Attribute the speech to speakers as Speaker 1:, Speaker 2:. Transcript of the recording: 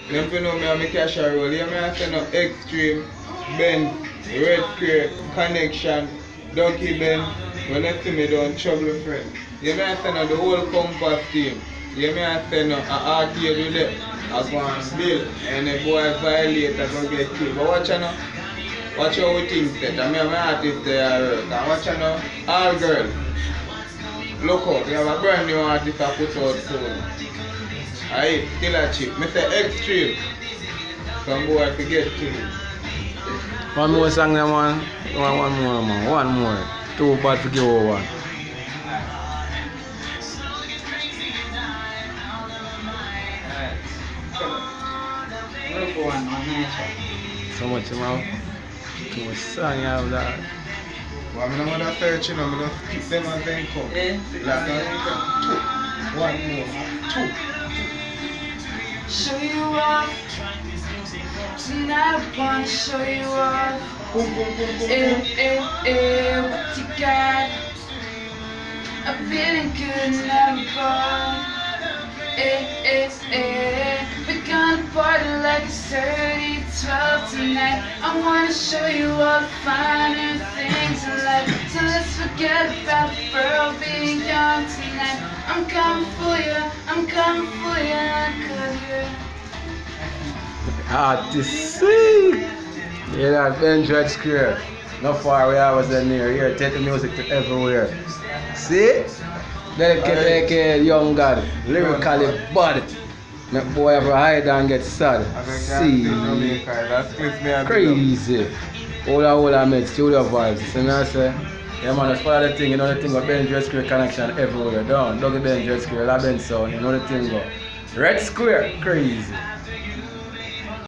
Speaker 1: Them for know me and my cash roll. Yeah, me I say no extreme, bend, red square, connection, donkey bend. When they see me don't trouble friend. Yeah, me I say no the whole compass team. Yeah, me I say no a arcade with them. I go and build and the boy violate I go get killed. But watch now. Watch how we think set. I mean my artist there work. And watch now, all girls. Look out, we have a brand new artist I put out soon. Aye, still a chip. Me say extreme. Some boy forget to.
Speaker 2: One more song there, man. One more, man. One more. Too bad to give over one. So much, man. Too much song you have that.
Speaker 1: Well, I'm not going to search, you know, I'm going to skip them and then come. Like two. One more. Two.
Speaker 3: Show you off. Tonight I wanna show you off.
Speaker 1: Boom, boom, boom, boom, boom.
Speaker 3: What you got? I'm feeling good and I'm gone. We're gonna party like it's 30-12 tonight. I wanna show you all the finer things in life. So let's forget about the world being young tonight. I'm coming for you, cause you're
Speaker 2: Artist, see? Yeah, that bench red square. Not far away, I was near here. Take the music to everywhere. See? Deleket, young god, lyrically bad. Make boy ever hide and get sad. See? Crazy. All I made studio vibes. See me I say? Yeah man, that's part of the thing. You know the thing about bench red square connection everywhere. Down, Dougie bench red square, Labenz sound. You know the thing about Red Square, crazy.